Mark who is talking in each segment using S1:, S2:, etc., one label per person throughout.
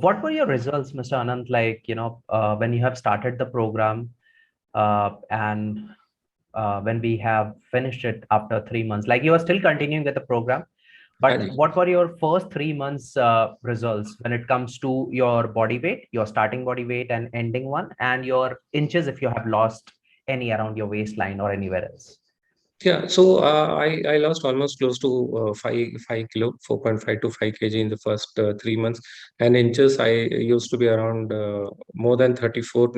S1: What were your results, Mr. Ananth? When you have started the program, and when we have finished it after 3 months, like you are still continuing with the program,
S2: हाँ
S1: but
S2: ji
S1: what were your first 3 months results when it comes to your body weight, your starting body weight and ending one, and your inches if you have lost any around your waistline or anywhere else?
S2: Yeah, so I lost almost close to 5 kilo, 4.5 to 5 kg in the first 3 months, and inches I used to be around more than 34,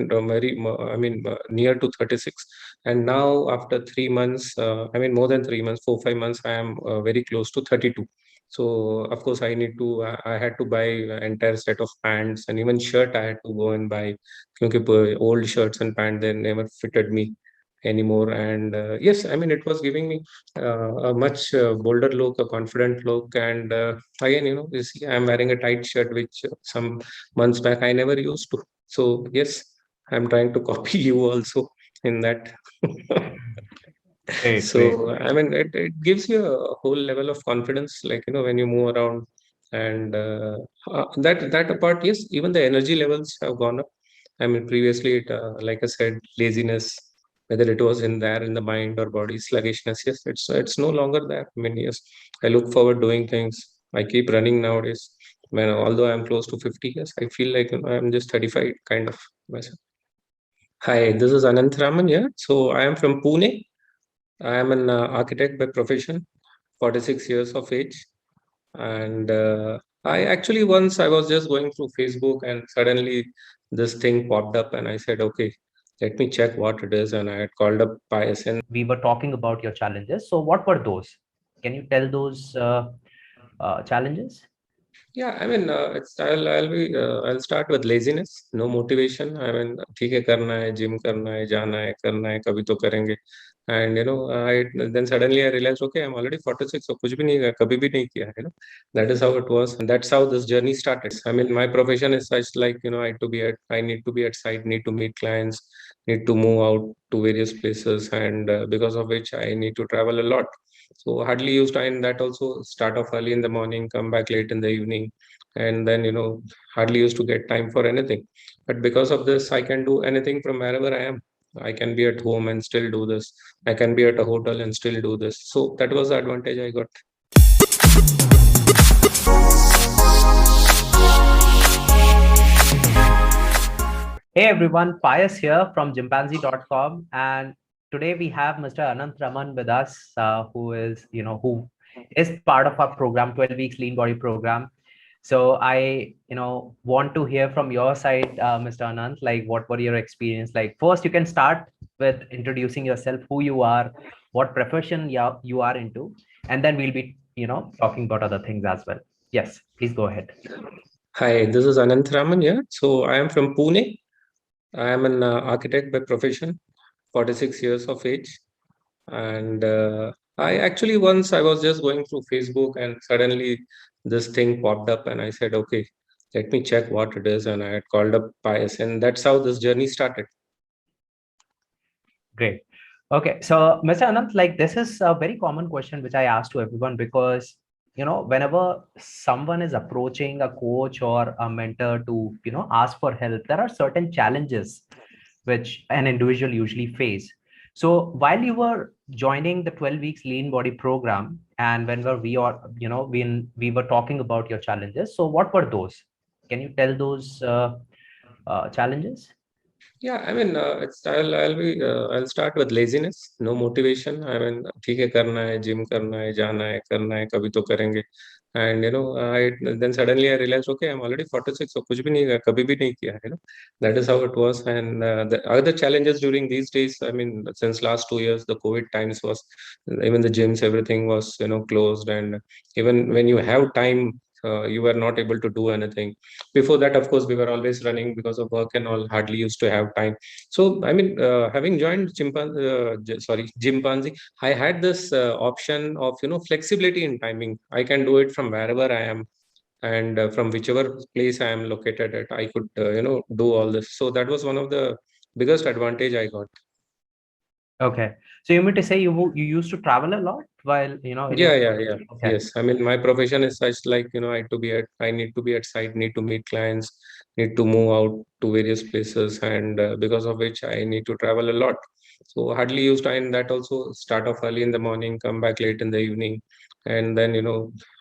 S2: near to 36, and now after 3 months, more than 3 months, 4 5 months, I am very close to 32. So of course I had to buy an entire set of pants and even shirt I had to go and buy, because old shirts and pants they never fitted me anymore. And yes, I mean, it was giving me a much bolder look, a confident look. And again, you see, I'm wearing a tight shirt, which some months back I never used to. So yes, I'm trying to copy you also in that.
S1: Great, great.
S2: So I mean, it gives you a whole level of confidence, like when you move around. And that apart, yes, even the energy levels have gone up. I mean, previously, like I said, laziness, whether it was in there in the mind or body, sluggishness, yes, it's no longer there. I mean, yes, I look forward doing things. I keep running nowadays. Man, although I'm close to 50 years, I feel like I'm just 35 kind of myself. Hi, this is Anandrahman here. So I am from Pune. I am an architect by profession, 46 years of age. And I actually once I was just going through Facebook and suddenly this thing popped up and I said, okay, let me check what it is. And I had called up Pius and
S1: We were talking about your challenges. So what were those? Can you tell those challenges?
S2: yeah, I mean, I'll start with laziness, no motivation. I mean, ठीक है करना है, gym करना है, कभी तो करेंगे. And I then suddenly I realized, okay, I'm already 46, so कुछ भी नहीं किया, कभी भी नहीं किया, That is how it was, and that's how this journey started. I mean, my profession is such, like, I need to be at site, need to meet clients, need to move out to various places, and because of which I need to travel a lot. So hardly used time, that also start off early in the morning, come back late in the evening, and then hardly used to get time for anything. But because of this, I can do anything from wherever I am. I can be at home and still do this. I can be at a hotel and still do this. So that was the advantage I got.
S1: Hey everyone, Pius here from Gympanzie.com, and today we have Mr. Anandrahman with us, who is part of our program, 12 weeks lean body program. So I, want to hear from your side, Mr. Ananth, like what were your experience? Like first, you can start with introducing yourself, who you are, what profession you are into, and then we'll be, talking about other things as well. Yes, please go ahead.
S2: Hi, this is Ananth Raman here. So I am from Pune. I am an architect by profession, 46 years of age. And I actually once I was just going through Facebook and suddenly this thing popped up and I said, okay, let me check what it is. And I had called up Pius, and that's how this journey started.
S1: Great. Okay, so Mr. Ananth, like this is a very common question which I ask to everyone because whenever someone is approaching a coach or a mentor to ask for help, there are certain challenges which an individual usually face. So while you were joining the 12 weeks lean body program, and when were we are when we were talking about your challenges, so what were those? Can you tell those challenges?
S2: Yeah, I mean, I'll start with laziness, no motivation. I mean, ठीक है करना है, gym करना है, कभी तो करेंगे. And I then suddenly I realized, okay, I'm already 46, so कुछ भी नहीं किया, कभी भी नहीं किया, That is how it was. And the other challenges during these days, I mean, since last 2 years, the COVID times was, even the gyms, everything was closed, and even when you have time, you were not able to do anything. Before that, of course, we were always running because of work and all, hardly used to have time. So I mean, having joined Gympanzie, I had this option of flexibility in timing. I can do it from wherever I am, and from whichever place I am located at, I could do all this. So that was one of the biggest advantage I got.
S1: Okay. So you mean to say you used to travel a lot while in your.
S2: Yeah.
S1: Okay.
S2: Yes. I mean, my profession is such like, I need to be at site, need to meet clients, need to move out to various places, and because of which I need to travel a lot. So hardly used time that also start off early in the morning, come back late in the evening, and then,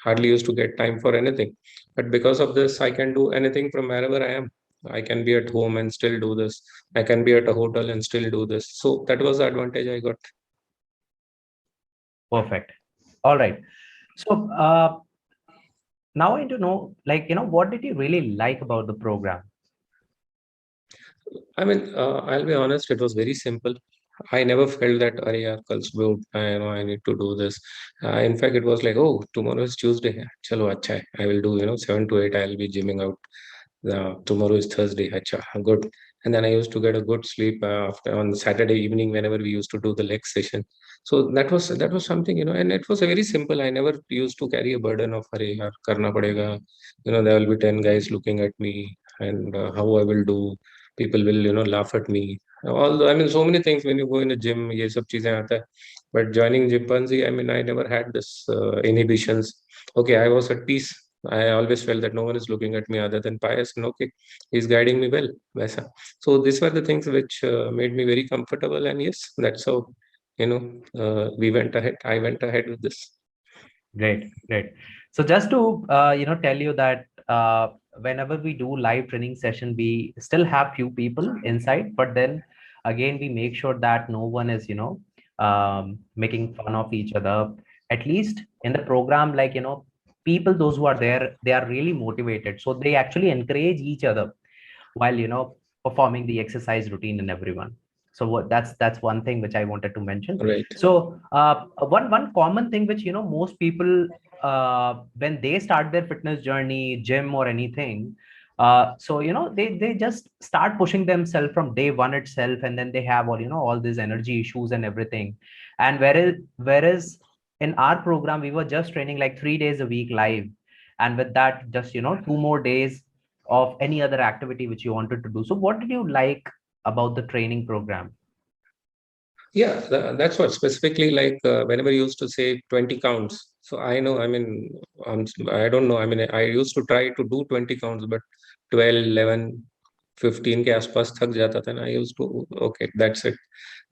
S2: hardly used to get time for anything. But because of this, I can do anything from wherever I am. I can be at home and still do this. I can be at a hotel and still do this. So that was the advantage I got.
S1: Perfect. All right. So now I want to know, like, what did you really like about the program?
S2: I mean, I'll be honest, it was very simple. I never felt that, "Arey yaar, kal subah utna hai, I need to do this." In fact, it was like, "Oh, tomorrow is Tuesday. Chalo, acha hai. I will do, 7 to 8, I'll be gymming out. Tomorrow is Thursday. Acha, good." And then I used to get a good sleep after on Saturday evening whenever we used to do the leg session. So that was something, and it was very simple. I never used to carry a burden of, "Arey yaar, karna padega." There will be 10 guys looking at me, and how I will do. People will, laugh at me. Although, I mean, so many things when you go in a gym, ये सब चीजें आता है. But joining Chimpanzee, I mean, I never had this inhibitions. Okay, I was at peace. I always felt that no one is looking at me other than Pius, and okay, he's guiding me well. वैसा. So these were the things which made me very comfortable, and yes, that's how, we went ahead. I went ahead with this.
S1: Great, great. So just to tell you that whenever we do live training session, we still have few people inside, but then again we make sure that no one is making fun of each other. At least in the program, like people those who are there, they are really motivated, so they actually encourage each other while performing the exercise routine in everyone. So that's one thing which I wanted to mention.
S2: Right.
S1: So one common thing which most people when they start their fitness journey, gym or anything, so they just start pushing themselves from day one itself, and then they have all these energy issues and everything. And whereas in our program we were just training like 3 days a week live, and with that just 2 more days of any other activity which you wanted to do. So what did you like about the training program?
S2: Yeah, that's what specifically like whenever you used to say 20 counts. So I know, I mean, I don't know. I mean, I used to try to do 20 counts, but 12, 11, 15 के आसपास थक जाता था. And I used to, okay, that's it.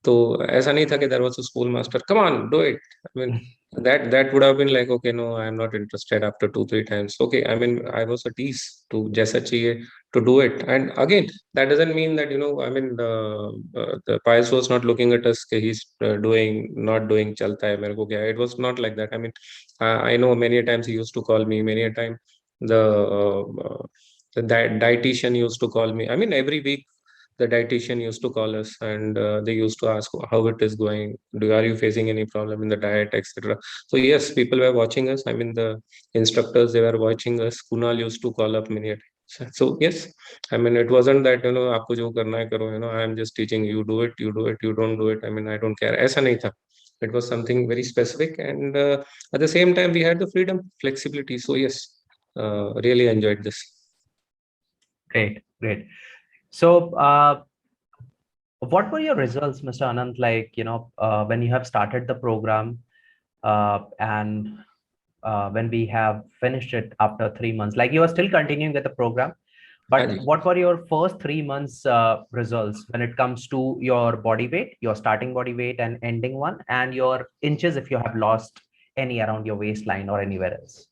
S2: तो ऐसा नहीं था कि there was a schoolmaster, come on, do it. I mean, that would have been like, okay, no, I am not interested after 2, 3 times. Okay, I mean, I was at ease to जैसा चाहिए to do it. And again, that doesn't mean that, I mean, the Pius was not looking at us, कि he's doing, not doing, चलता है मेरे को क्या. It was not like that. I mean, I know many a times he used to call me, many a time the dietitian used to call me. I mean, every week the dietitian used to call us, and they used to ask how it is going. Are you facing any problem in the diet, etc.? So yes, people were watching us. I mean, the instructors, they were watching us. Kunal used to call up many a times. So yes, I mean, it wasn't that, आपको जो करना है करो, I am just teaching you, do it, you do it, you don't do it, I mean, I don't care. ऐसा नहीं था. It was something very specific, and at the same time we had the freedom, flexibility. So yes, really enjoyed this.
S1: Great, great. So what were your results, Mr. Ananth, like when you have started the program, and when we have finished it after 3 months, like you are still continuing with the program, but
S2: Haji.
S1: what were your first 3 months results when it comes to your body weight, your starting body weight and ending one, and your inches if you have lost any around your waistline or anywhere else?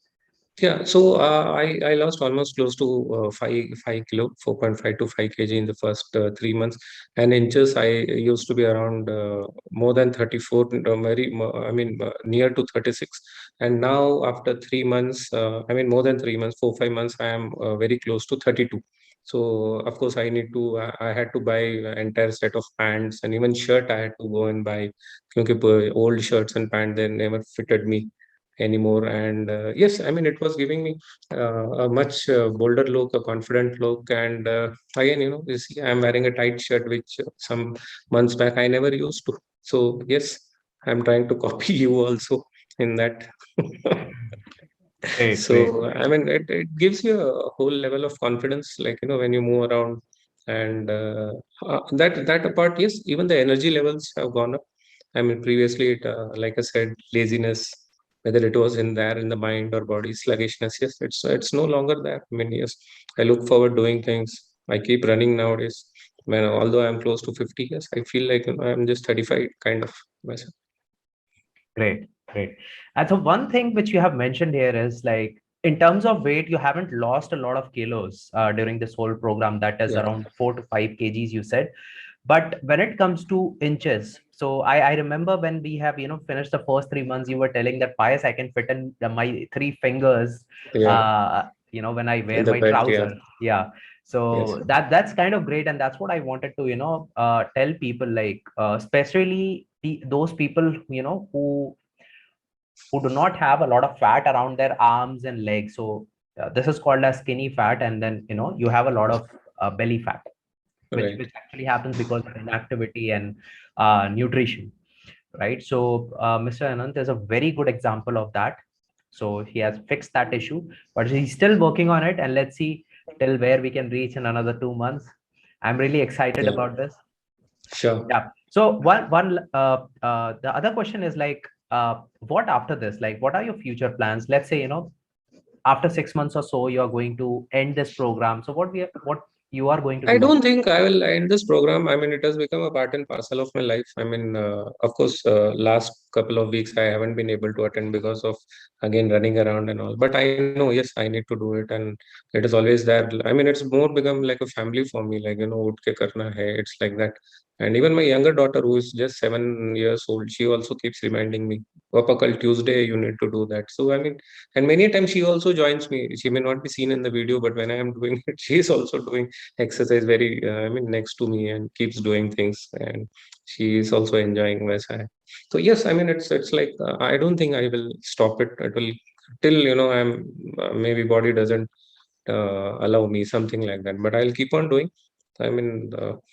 S2: Yeah, so I lost almost close to 5 kilo, 4.5 to 5 kg in the first 3 months, and inches I used to be around more than 34, I mean near to 36, and now after 3 months, I mean more than 3 months, 4, 5 months, I am very close to 32. So of course I had to buy an entire set of pants, and even shirt I had to go and buy, because old shirts and pants they never fitted me anymore. And yes, I mean, it was giving me a much bolder look, a confident look. And again, you see, I'm wearing a tight shirt, which some months back I never used to. So yes, I'm trying to copy you also in that.
S1: Great, great.
S2: So I mean, it gives you a whole level of confidence, like when you move around, and that apart, yes, even the energy levels have gone up. I mean, previously, like I said, laziness, whether it was in there in the mind or body, sluggishness, yes, it's no longer there. I mean, yes, I look forward doing things. I keep running nowadays. Man, although I'm close to 50 years, I feel like, I'm just 35 kind of myself.
S1: Great, great. And so one thing which you have mentioned here is like in terms of weight, you haven't lost a lot of kilos during this whole program. That is
S2: Yeah,
S1: around 4 to 5 kgs, you said. But when it comes to inches, so I remember when we have finished the first 3 months, you were telling that Pius, I can fit in my three fingers,
S2: yeah,
S1: when I
S2: in
S1: wear
S2: the
S1: my
S2: belt, yeah,
S1: trousers. Yeah.
S2: yes,
S1: So that's kind of great, and that's what I wanted to tell people, like especially those people who do not have a lot of fat around their arms and legs. So this is called as skinny fat, and then you have a lot of belly fat, which
S2: right,
S1: actually happens because of inactivity and nutrition, right? So Mr. Ananth is a very good example of that. So he has fixed that issue, but he's still working on it, and let's see till where we can reach in another 2 months. I'm really excited
S2: yeah,
S1: about this.
S2: sure.
S1: Yeah. So the other question is like, what after this? Like, what are your future plans? Let's say, after 6 months or so, you are going to end this program. So what you are going to
S2: I
S1: do after?
S2: don't think I will end this program. I mean, it has become a part and parcel of my life. I mean, of course, last couple of weeks I haven't been able to attend because of again running around and all. But I know, yes, I need to do it, and it is always there. I mean, it's more become like a family for me. Like उठ के करना है. It's like that. And even my younger daughter, who is just 7 years old, she also keeps reminding me, "Papa, kal Tuesday you need to do that." So I mean, and many times she also joins me. She may not be seen in the video, but when I am doing it, she is also doing exercise very I mean next to me and keeps doing things, and she is also enjoying Vaisa. So yes, I mean it's like I don't think I will stop it. It will till I'm maybe body doesn't allow me something like that, but I'll keep on doing. I mean,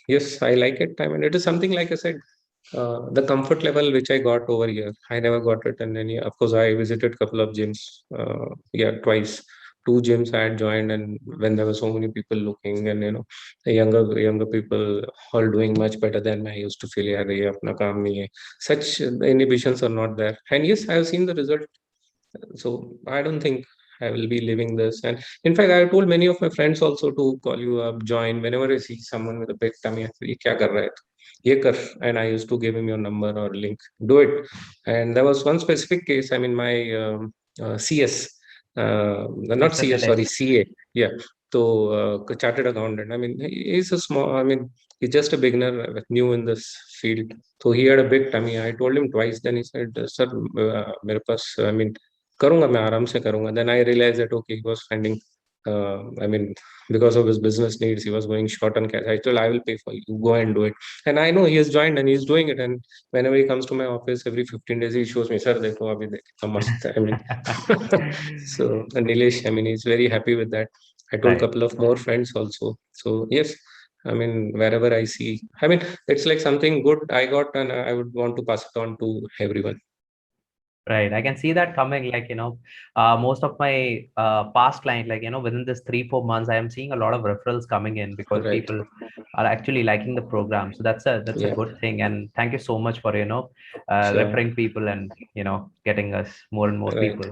S2: yes, I like it. I mean, it is something like I said, the comfort level which I got over here, I never got it in any. Of course, I visited couple of gyms, yeah, twice. Two gyms I had joined, and when there were so many people looking, and the younger people all doing much better than me, I used to feel, yeah, ये अपना काम नहीं है. Such inhibitions are not there. And yes, I have seen the result. So I don't think I will be living this. And in fact, I have told many of my friends also to call you up, join. Whenever I see someone with a big tummy, I say, "ये क्या कर रहा है तू? ये कर." And I used to give him your number or link. Do it. And there was one specific case. I mean, my CS, not
S1: Mr.
S2: CS, sorry,
S1: Dinesh.
S2: CA. Yeah. So, chartered accountant. I mean, he's a small. I mean, he's just a beginner, new in this field. So he had a big tummy. I told him twice. Then he said, "Sir, मेरे पास, I mean, करूंगा मैं आराम से करूंगा." Then I realized that okay, he was finding I mean, because of his business needs, he was going short on cash. I told, I will pay for you, go and do it. And I know he has joined and he's doing it. And whenever he comes to my office every 15 days, he shows me, sir, देखो अभी देख कितना मस्त है." I mean, so Nilesh, I mean, he's very happy with that. I told a
S1: Right.
S2: couple of more friends also. So yes, I mean, wherever I see, I mean, it's like something good I got, and I would want to pass it on to everyone.
S1: Right. I can see that coming. Like, most of my past clients, like, within this 3 4 months, I am seeing a lot of referrals coming in because
S2: Right.
S1: people are actually liking the program. So that's a
S2: Yeah.
S1: good thing. And thank you so much for,
S2: Sure.
S1: referring people and, getting us more and more
S2: Right.
S1: people,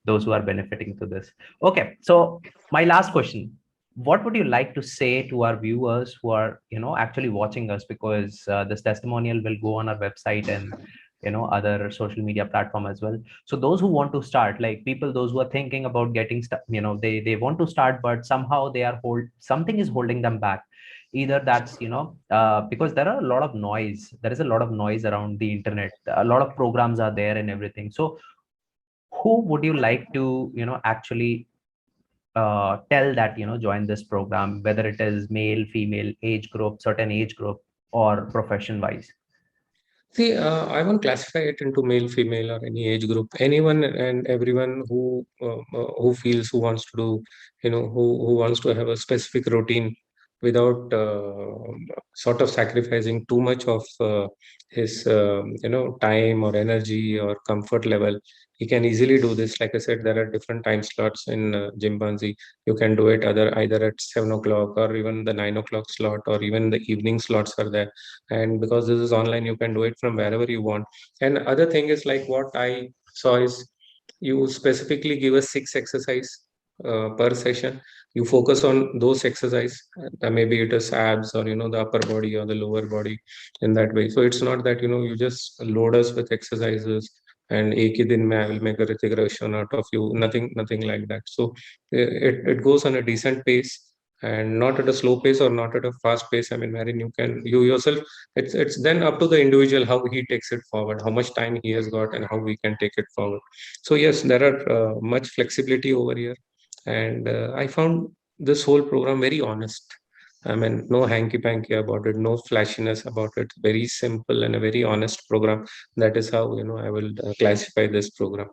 S1: those who are benefiting to this. Okay. So my last question, what would you like to say to our viewers who are, actually watching us? Because this testimonial will go on our website and other social media platform as well. So those who want to start, like people those who are thinking about getting they want to start, but somehow they are something is holding them back. Either that's because there is a lot of noise around the internet, a lot of programs are there and everything. So who would you like to actually tell that join this program, whether it is male, female, age group, certain age group, or profession wise?
S2: See, I won't classify it into male, female, or any age group. Anyone and everyone who feels, who wants to do, who wants to have a specific routine without sort of sacrificing too much of his, time or energy or comfort level. he can easily do this. Like I said, there are different time slots in Gympanzie. You can do it either at 7 o'clock or even the 9 o'clock slot, or even the evening slots are there. And because this is online, you can do it from wherever you want. And other thing is, like what I saw is, you specifically give us 6 exercise per session. You focus on those exercise. Maybe it is abs, or the upper body or the lower body, in that way. So it's not that you just load us with exercises and एक ही दिन में I will make a regression out of you. Nothing like that. So it goes on a decent pace, and not at a slow pace or not at a fast pace. I mean, wherein you yourself, it's then up to the individual how he takes it forward, how much time he has got, and how we can take it forward. So yes, there are much flexibility over here, and I found this whole program very honest. I mean, no hanky panky about it, no flashiness about it. Very simple and a very honest program. That is how I will classify this program.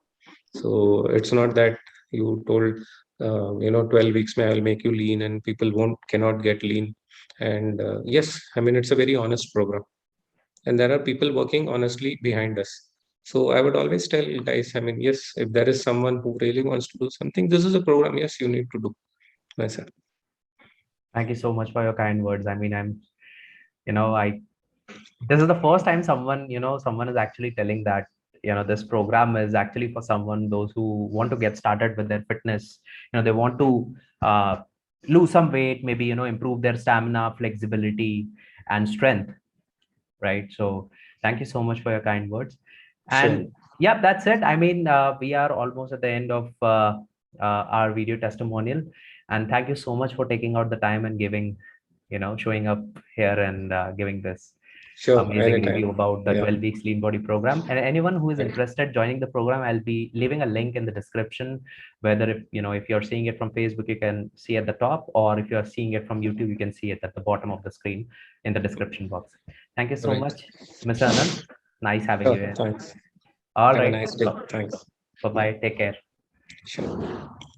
S2: So it's not that you told 12 weeks may I will make you lean, and people won't cannot get lean. And yes, I mean, it's a very honest program, and there are people working honestly behind us. So I would always tell guys, I mean, yes, if there is someone who really wants to do something, this is a program, yes, you need to do. Myself.
S1: Thank you so much for your kind words. I mean, I this is the first time someone is actually telling that this program is actually for someone, those who want to get started with their fitness. They want to lose some weight, maybe improve their stamina, flexibility, and strength, right? So thank you so much for your kind words.
S2: Sure.
S1: And yeah, that's it. I mean, we are almost at the end of our video testimonial, and thank you so much for taking out the time and giving showing up here and giving this
S2: Sure,
S1: amazing
S2: anytime.
S1: review about the
S2: Yeah.
S1: 12 weeks lean body program. And anyone who is
S2: Right.
S1: interested joining the program, I'll be leaving a link in the description. Whether if you're seeing it from Facebook, you can see at the top, or if you're seeing it from YouTube, you can see it at the bottom of the screen in the description box. Thank you so
S2: Right.
S1: much, Mr. Ananth. Nice having you
S2: Sure,
S1: here.
S2: thanks.
S1: All
S2: Have a
S1: right.
S2: nice day. Thanks.
S1: Bye bye. Take care.
S2: Sure.